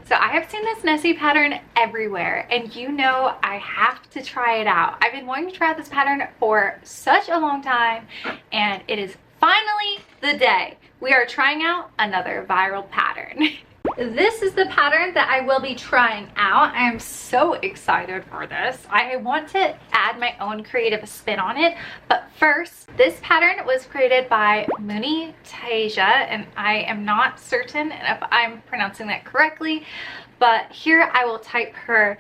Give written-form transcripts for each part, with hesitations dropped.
So I have seen this Nessie pattern everywhere, and you know I have to try it out. I've been wanting to try out this pattern for such a long time, and it is finally the day. We are trying out another viral pattern. This is the pattern that I will be trying out. I am so excited for this. I want to add my own creative spin on it, but first, this pattern was created by Mooney Tasia, and I am not certain if I'm pronouncing that correctly, but here I will type her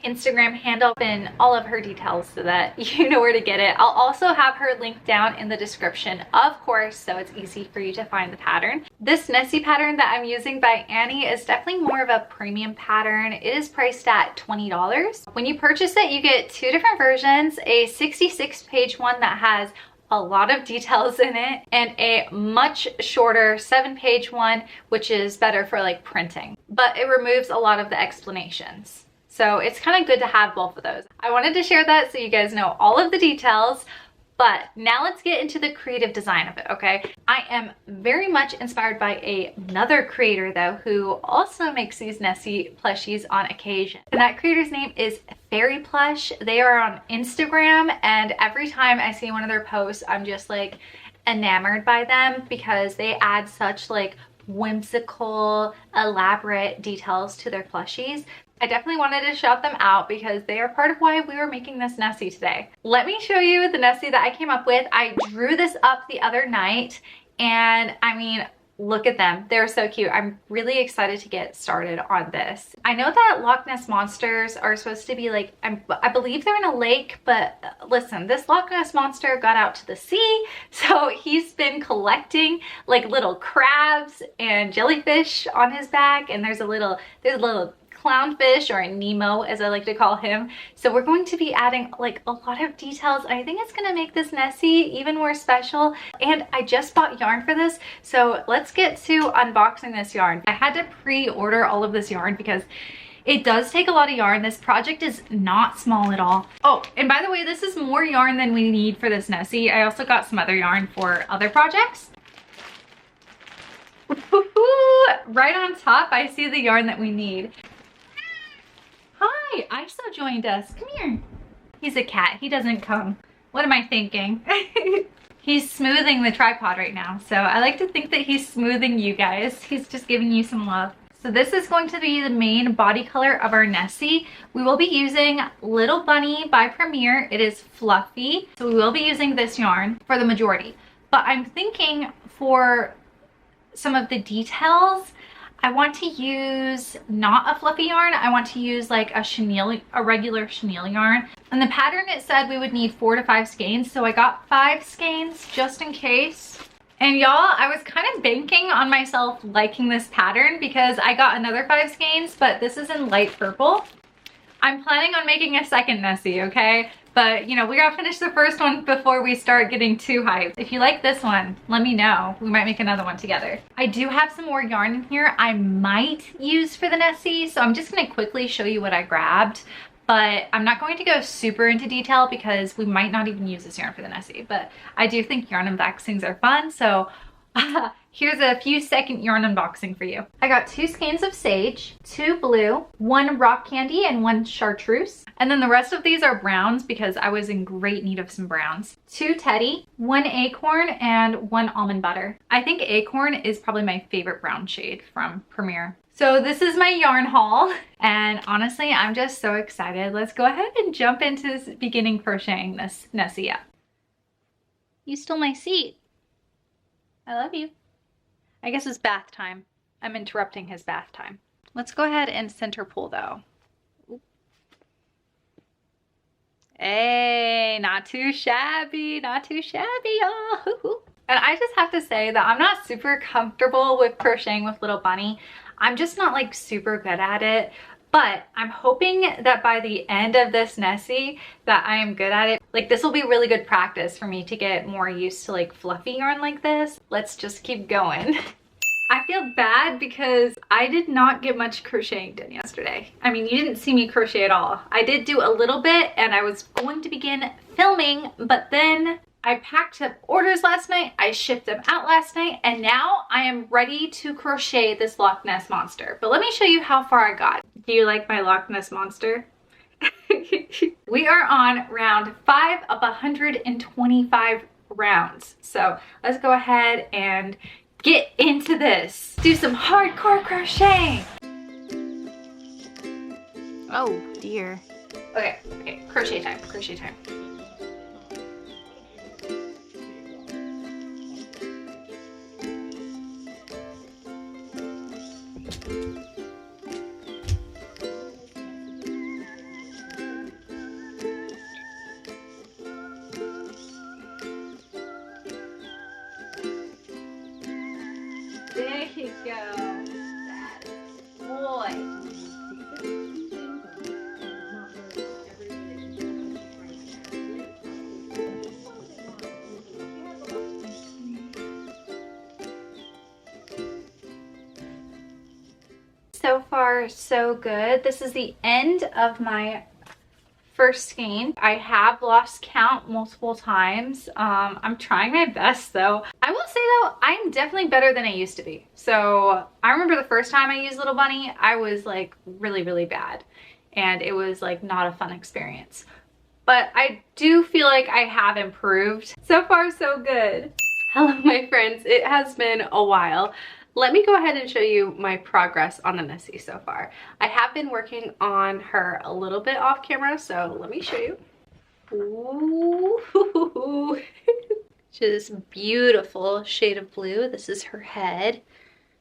Instagram handle and all of her details so that you know where to get it. I'll also have her linked down in the description, of course, so it's easy for you to find the pattern. This Nessie pattern that I'm using by Annie is definitely more of a premium pattern. It is priced at $20. When you purchase it, you get two different versions, a 66-page one that has a lot of details in it, and a much shorter 7-page one, which is better for like printing, but it removes a lot of the explanations. So it's kind of good to have both of those. I wanted to share that so you guys know all of the details, but now let's get into the creative design of it, okay? I am very much inspired by another creator though, who also makes these Nessie plushies on occasion. And that creator's name is Fairy Plush. They are on Instagram, and every time I see one of their posts, I'm just like enamored by them because they add such like whimsical, elaborate details to their plushies. I definitely wanted to shout them out because they are part of why we were making this Nessie today. Let me show you the Nessie that I came up with. I drew this up the other night, and I mean, look at them. They're so cute. I'm really excited to get started on this. I know that Loch Ness Monsters are supposed to be like, I believe they're in a lake, but listen, this Loch Ness Monster got out to the sea, so he's been collecting like little crabs and jellyfish on his back, and there's a little clownfish, or a Nemo as I like to call him. So we're going to be adding like a lot of details. I think it's gonna make this Nessie even more special. And I just bought yarn for this, so let's get to unboxing this yarn. I had to pre-order all of this yarn because it does take a lot of yarn. This project is not small at all. Oh, and by the way, this is more yarn than we need for this Nessie. I also got some other yarn for other projects. Right on top, I see the yarn that we need. Hi, Iso joined us. Come here. He's a cat. He doesn't come. What am I thinking? He's smoothing the tripod right now. So I like to think that he's smoothing you guys. He's just giving you some love. So this is going to be the main body color of our Nessie. We will be using Little Bunny by Premier. It is fluffy. So we will be using this yarn for the majority. But I'm thinking for some of the details, I want to use not a fluffy yarn. I want to use like a regular chenille yarn. And the pattern, it said we would need 4 to 5 skeins. So I got 5 skeins just in case. And y'all, I was kind of banking on myself liking this pattern because I got another 5 skeins, but this is in light purple. I'm planning on making a second Nessie, okay? But you know, we gotta finish the first one before we start getting too hyped. If you like this one, let me know. We might make another one together. I do have some more yarn in here I might use for the Nessie, so I'm just gonna quickly show you what I grabbed. But I'm not going to go super into detail because we might not even use this yarn for the Nessie. But I do think yarn unboxings are fun, so here's a few second yarn unboxing for you. I got 2 skeins of sage, 2 blue, 1 rock candy, and 1 chartreuse. And then the rest of these are browns because I was in great need of some browns. 2 teddy, 1 acorn, and 1 almond butter. I think acorn is probably my favorite brown shade from Premier. So this is my yarn haul, and honestly, I'm just so excited. Let's go ahead and jump into beginning crocheting this Nessie up. You stole my seat. I love you. I guess it's bath time. I'm interrupting his bath time. Let's go ahead and center pull though. Hey, not too shabby, not too shabby, y'all. And I just have to say that I'm not super comfortable with crocheting with Little Bunny. I'm just not like super good at it. But I'm hoping that by the end of this Nessie that I am good at it. Like this will be really good practice for me to get more used to like fluffy yarn like this. Let's just keep going. I feel bad because I did not get much crocheting done yesterday. I mean, you didn't see me crochet at all. I did do a little bit and I was going to begin filming, but then I packed up orders last night, I shipped them out last night, and now I am ready to crochet this Loch Ness Monster. But let me show you how far I got. Do you like my Loch Ness Monster? We are on round 5 of 125 rounds. So let's go ahead and get into this. Do some hardcore crocheting. Oh dear. Okay, crochet time, crochet time. There you go. That is boy. So far, so good. This is the end of my first skein. I have lost count multiple times. I'm trying my best though. I will say though, I'm definitely better than I used to be. So I remember the first time I used Little Bunny, I was like really bad. And it was like not a fun experience. But I do feel like I have improved. So far, so good. Hello my friends, it has been a while. Let me go ahead and show you my progress on the Nessie so far. I have been working on her a little bit off camera, so let me show you. Ooh, just beautiful shade of blue. This is her head,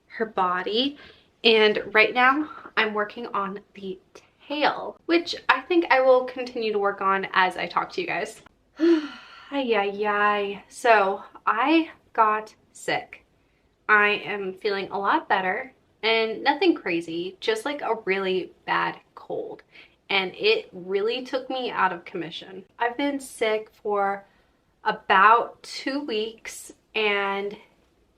her body, and right now I'm working on the tail, which I think I will continue to work on as I talk to you guys. Ay. So I got sick. I am feeling a lot better and nothing crazy, just like a really bad cold. And it really took me out of commission. I've been sick for about 2 weeks and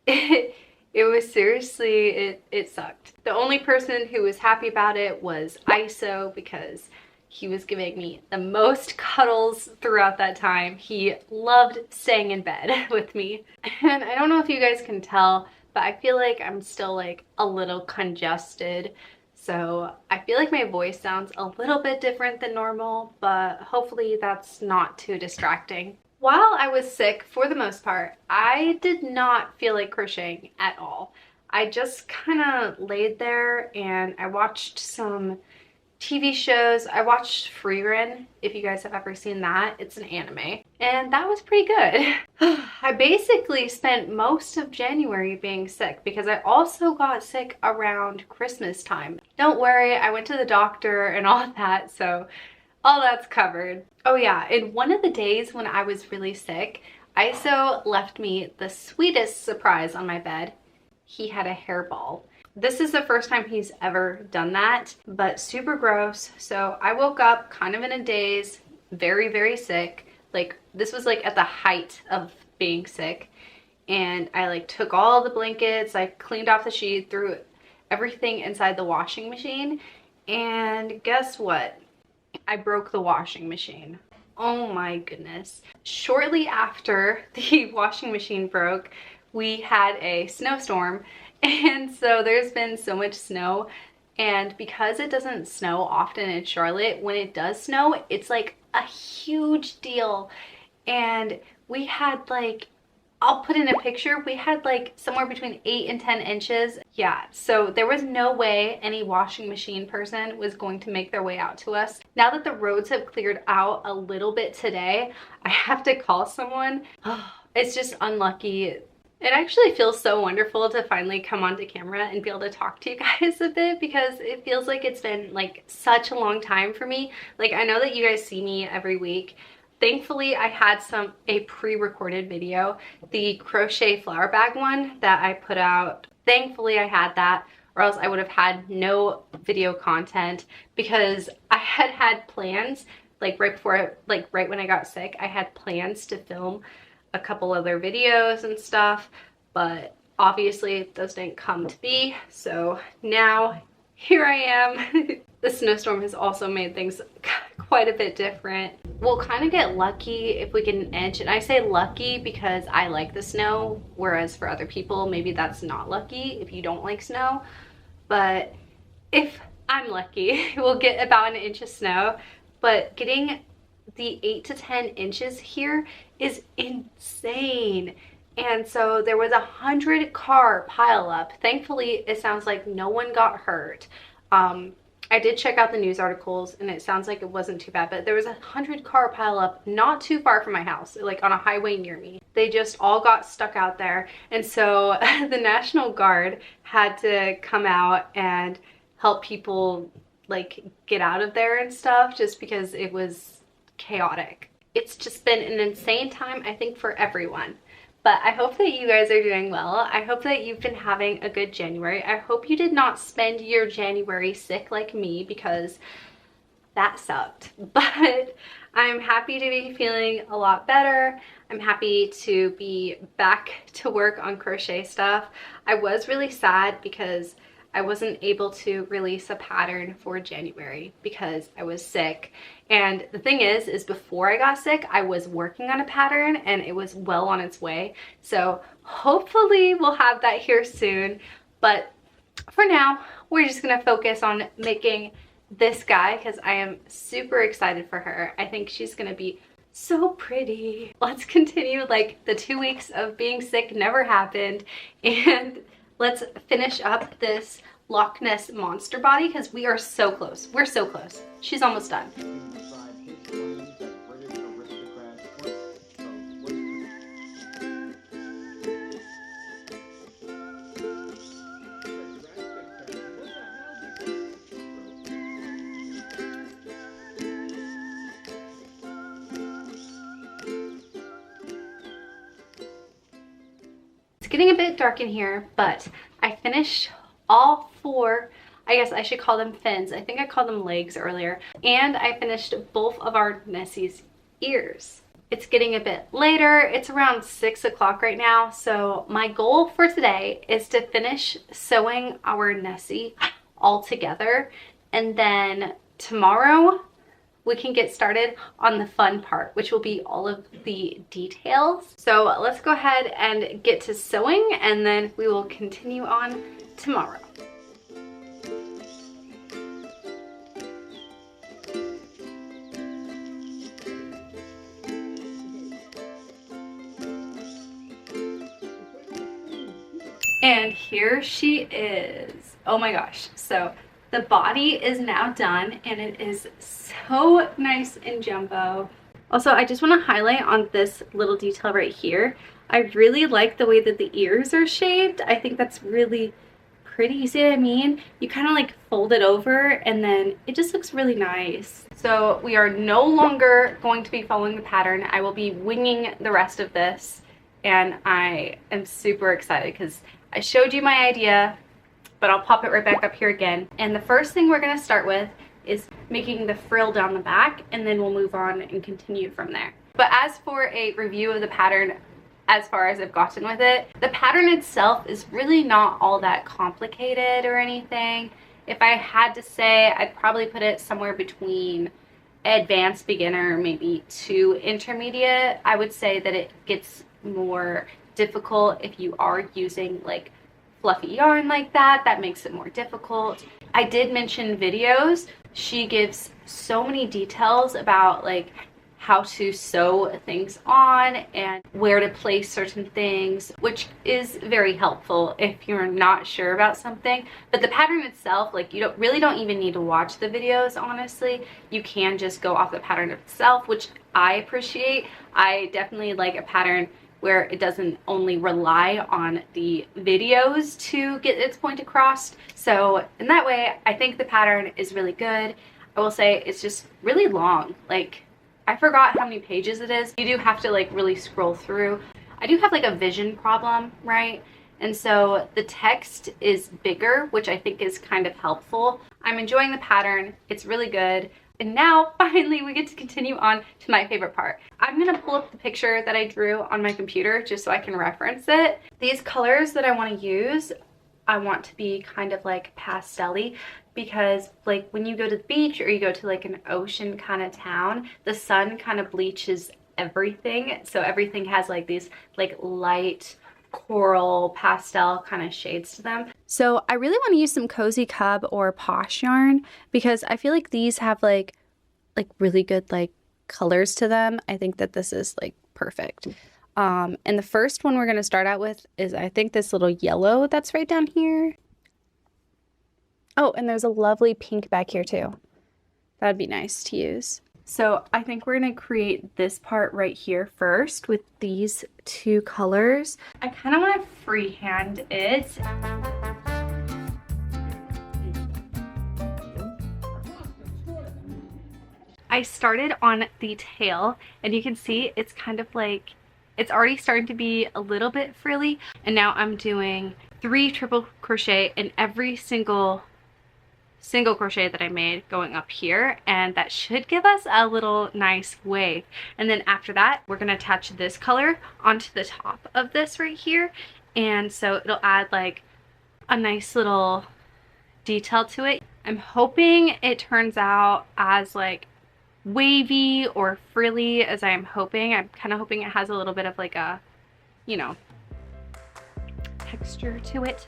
it was seriously, it sucked. The only person who was happy about it was ISO because he was giving me the most cuddles throughout that time. He loved staying in bed with me. And I don't know if you guys can tell, but I feel like I'm still like a little congested. So I feel like my voice sounds a little bit different than normal, but hopefully that's not too distracting. While I was sick, for the most part, I did not feel like crocheting at all. I just kind of laid there and I watched some TV shows. I watched Frieren, if you guys have ever seen that. It's an anime. And that was pretty good. I basically spent most of January being sick because I also got sick around Christmas time. Don't worry, I went to the doctor and all of that, so all that's covered. Oh yeah, and one of the days when I was really sick, ISO left me the sweetest surprise on my bed. He had a hairball. This is the first time he's ever done that, but super gross. So I woke up kind of in a daze, very sick. Like this was like at the height of being sick. And I like took all the blankets, I cleaned off the sheet, threw everything inside the washing machine. And guess what? I broke the washing machine. Oh my goodness. Shortly after the washing machine broke, we had a snowstorm. And so there's been so much snow, and because it doesn't snow often in Charlotte, when it does snow, it's like a huge deal. And we had like, I'll put in a picture, we had like somewhere between 8 and 10 inches. Yeah, so there was no way any washing machine person was going to make their way out to us. Now that the roads have cleared out a little bit today, I have to call someone. It's just unlucky. It actually feels so wonderful to finally come onto camera and be able to talk to you guys a bit because it feels like it's been like such a long time for me. Like I know that you guys see me every week. Thankfully, I had a pre-recorded video, the crochet flower bag one that I put out. Thankfully, I had that, or else I would have had no video content because I had plans like right before, like right when I got sick, I had plans to film a couple other videos and stuff, but obviously those didn't come to be. So now here I am. The snowstorm has also made things quite a bit different. we'll kind of get lucky if we get an inch. And I say lucky because I like the snow, whereas for other people, maybe that's not lucky if you don't like snow. But if I'm lucky, we'll get about an inch of snow. But getting the 8 to 10 inches here is insane. And so there was 100-car pileup. Thankfully, it sounds like no one got hurt. I did check out the news articles and it sounds like it wasn't too bad, but there was 100-car pileup not too far from my house, like on a highway near me. They just all got stuck out there. And so the National Guard had to come out and help people like get out of there and stuff, just because it was chaotic. It's just been an insane time, I think, for everyone. But I hope that you guys are doing well. I hope that you've been having a good January. I hope you did not spend your January sick like me, because that sucked. But I'm happy to be feeling a lot better. I'm happy to be back to work on crochet stuff. I was really sad because I wasn't able to release a pattern for January because I was sick. And the thing is before I got sick, I was working on a pattern and it was well on its way. So hopefully we'll have that here soon. But for now, we're just gonna focus on making this guy because I am super excited for her. I think she's gonna be so pretty. Let's continue like the 2 weeks of being sick never happened, and let's finish up this Loch Ness Monster body because we are so close. We're so close. She's almost done. It's getting a bit dark in here, but I finished all 4, I guess I should call them fins. I think I called them legs earlier. And I finished both of our Nessie's ears. It's getting a bit later. It's around 6 o'clock right now. So my goal for today is to finish sewing our Nessie all together. And then tomorrow we can get started on the fun part, which will be all of the details. So let's go ahead and get to sewing, and then we will continue on tomorrow. And here she is. Oh my gosh. So the body is now done and it is so nice and jumbo. Also, I just want to highlight on this little detail right here. I really like the way that the ears are shaped. I think that's really pretty. You see what I mean? You kind of like fold it over and then it just looks really nice. So we are no longer going to be following the pattern. I will be winging the rest of this, and I am super excited because I showed you my idea, but I'll pop it right back up here again. And the first thing we're going to start with is making the frill down the back, and then we'll move on and continue from there. But as for a review of the pattern, as far as I've gotten with it, the pattern itself is really not all that complicated or anything. If I had to say, I'd probably put it somewhere between advanced beginner, maybe to intermediate. I would say that it gets more difficult if you are using like fluffy yarn like that. That makes it more difficult. I did mention videos. She gives so many details about like how to sew things on and where to place certain things, which is very helpful if you're not sure about something. But the pattern itself, like, you really don't even need to watch the videos, honestly. You can just go off the pattern itself, which I appreciate. I definitely like a pattern where it doesn't only rely on the videos to get its point across. So in that way, I think the pattern is really good. I will say it's just really long. Like, I forgot how many pages it is. You do have to like really scroll through. I do have like a vision problem, right? And so the text is bigger, which I think is kind of helpful. I'm enjoying the pattern. It's really good. And now finally we get to continue on to my favorite part. I'm gonna pull up the picture that I drew on my computer just so I can reference it. These colors that I want to use, I want to be kind of like pastel-y. because like when you go to the beach or you go to like an ocean kind of town, the sun kind of bleaches everything. So everything has like these like light coral pastel kind of shades to them. So I really want to use some Cozy Cub or Posh yarn because I feel like these have like really good like colors to them. I think that this is like perfect. And the first one we're going to start out with is I think this little yellow that's right down here. Oh, and there's a lovely pink back here too. That'd be nice to use. So I think we're going to create this part right here first with these two colors. I kind of want to freehand it. I started on the tail and you can see it's kind of like, it's already starting to be a little bit frilly. And now I'm doing 3 triple crochet in every single crochet that I made going up here, and that should give us a little nice wave. And then after that we're going to attach this color onto the top of this right here, and so it'll add like a nice little detail to it. I'm hoping it turns out as like wavy or frilly as I am hoping. I'm kind of hoping it has a little bit of like a, you know, texture to it.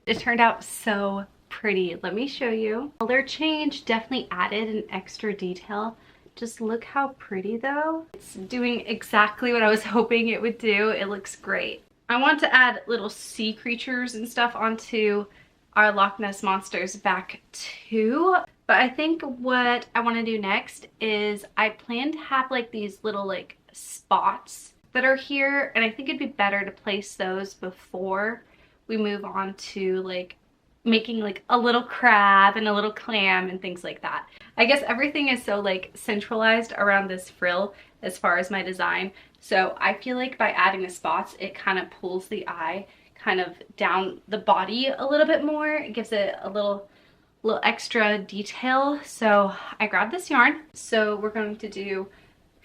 It turned out so pretty. Let me show you. Color change definitely added an extra detail. Just look how pretty though. It's doing exactly what I was hoping it would do. It looks great. I want to add little sea creatures and stuff onto our Loch Ness Monsters back too. But I think what I want to do next is I plan to have like these little like spots that are here, and I think it'd be better to place those before we move on to like making like a little crab and a little clam and things like that. I guess everything is so like centralized around this frill as far as my design. So I feel like by adding the spots, it kind of pulls the eye kind of down the body a little bit more. It gives it a little extra detail. So I grabbed this yarn. So we're going to do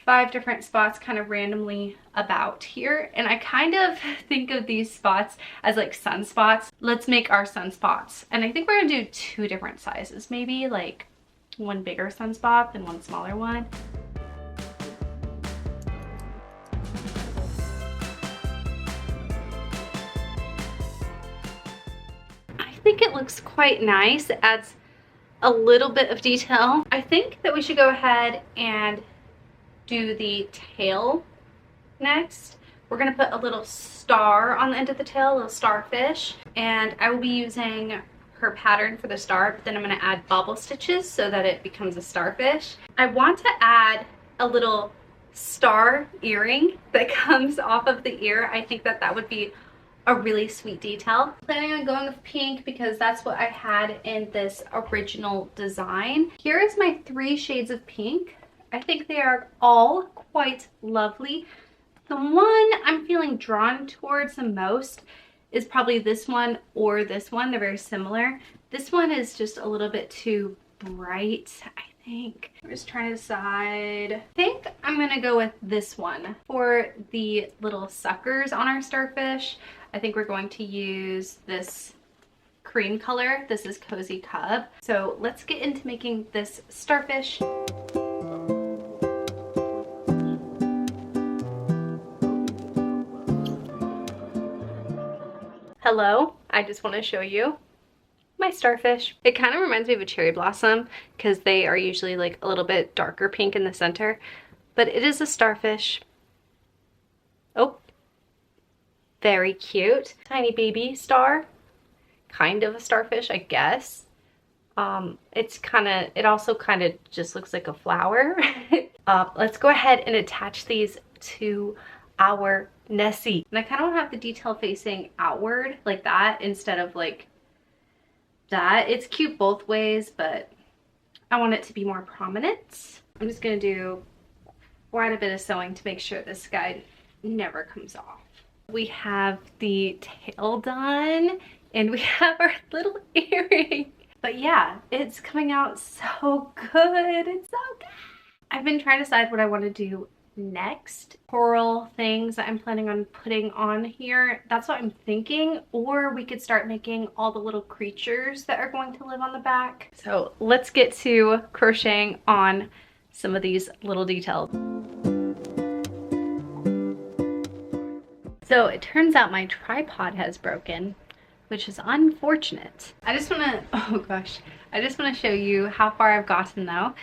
5 different spots kind of randomly about here, and I kind of think of these spots as like sunspots. Let's make our sunspots, and I think we're gonna do 2 different sizes, maybe like one bigger sunspot and one smaller one. I think it looks quite nice. It adds a little bit of detail. I think that we should go ahead and do the tail next. We're gonna put a little star on the end of the tail, a little starfish, and I will be using her pattern for the star, but then I'm gonna add bobble stitches so that it becomes a starfish. I want to add a little star earring that comes off of the ear. I think that that would be a really sweet detail. Planning on going with pink because that's what I had in this original design. Here is my 3 shades of pink. I think they are all quite lovely. The one I'm feeling drawn towards the most is probably this one or this one. They're very similar. This one is just a little bit too bright, I think. I'm just trying to decide. I think I'm gonna go with this one. For the little suckers on our starfish, I think we're going to use this cream color. This is Cozy Cub. So let's get into making this starfish. Hello, I just want to show you my starfish. It kind of reminds me of a cherry blossom because they are usually like a little bit darker pink in the center, but it is a starfish. Oh, very cute. Tiny baby star, kind of a starfish, I guess. It also kind of just looks like a flower. Let's go ahead and attach these to our Nessie. And I kind of want to have the detail facing outward like that instead of like that. It's cute both ways, but I want it to be more prominent. I'm just going to do quite a bit of sewing to make sure this guy never comes off. We have the tail done and we have our little earring. But yeah, it's coming out so good. It's so good. I've been trying to decide what I want to do next. Coral things that I'm planning on putting on here. That's what I'm thinking. Or we could start making all the little creatures that are going to live on the back. So let's get to crocheting on some of these little details. So it turns out my tripod has broken, which is unfortunate. I just want to, oh gosh, I just want to show you how far I've gotten though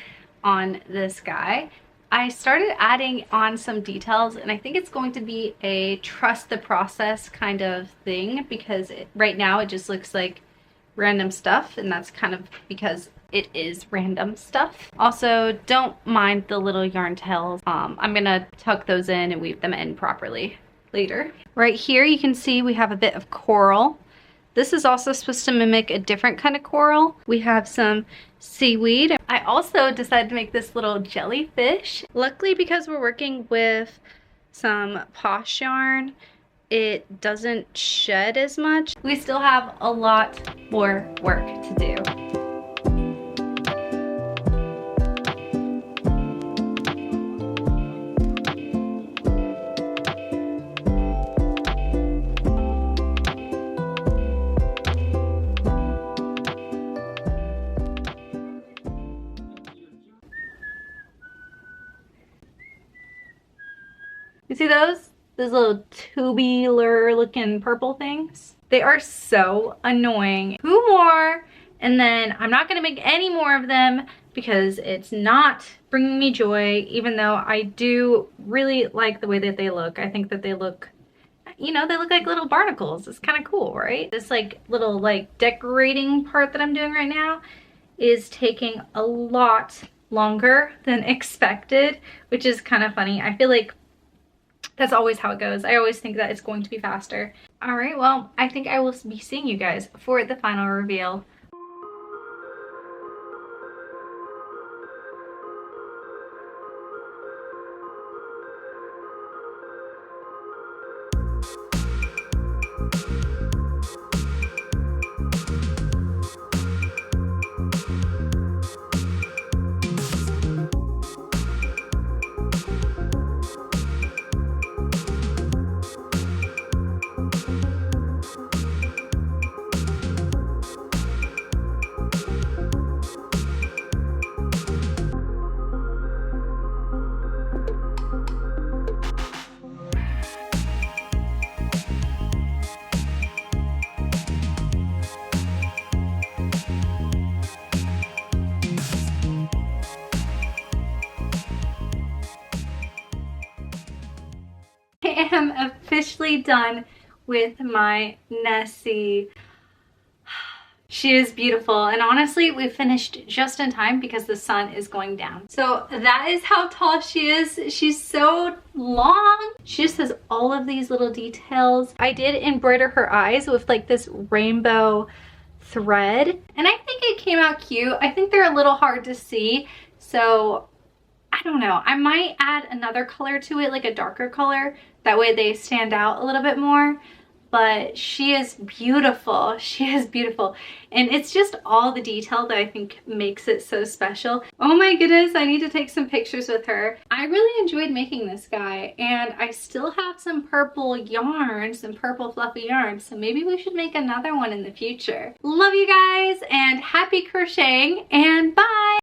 on this guy. I started adding on some details and I think it's going to be a trust the process kind of thing, because right now it just looks like random stuff, and that's kind of because it is random stuff. Also, don't mind the little yarn tails. I'm gonna tuck those in and weave them in properly later. Right here you can see we have a bit of coral. This is also supposed to mimic a different kind of coral. We have some seaweed. I also decided to make this little jellyfish. Luckily, because we're working with some posh yarn, it doesn't shed as much. We still have a lot more work to do. You see those? Those little tubular looking purple things? They are so annoying. 2 more, and then I'm not gonna make any more of them because it's not bringing me joy, even though I do really like the way that they look. I think that they look, you know, they look like little barnacles. It's kind of cool, right? This like little like decorating part that I'm doing right now is taking a lot longer than expected, which is kind of funny. I feel like that's always how it goes. I always think that it's going to be faster. All right, well, I think I will be seeing you guys for the final reveal. I am officially done with my Nessie. She is beautiful, and honestly we finished just in time because the sun is going down. So that is how tall she is. She's so long. She just has all of these little details. I did embroider her eyes with like this rainbow thread, and I think it came out cute. I think they're a little hard to see, so I don't know. I might add another color to it, like a darker color. That way they stand out a little bit more. But she is beautiful. She is beautiful. And it's just all the detail that I think makes it so special. Oh my goodness, I need to take some pictures with her. I really enjoyed making this guy, and I still have some purple yarn, some purple fluffy yarn, so maybe we should make another one in the future. Love you guys, and happy crocheting, and bye!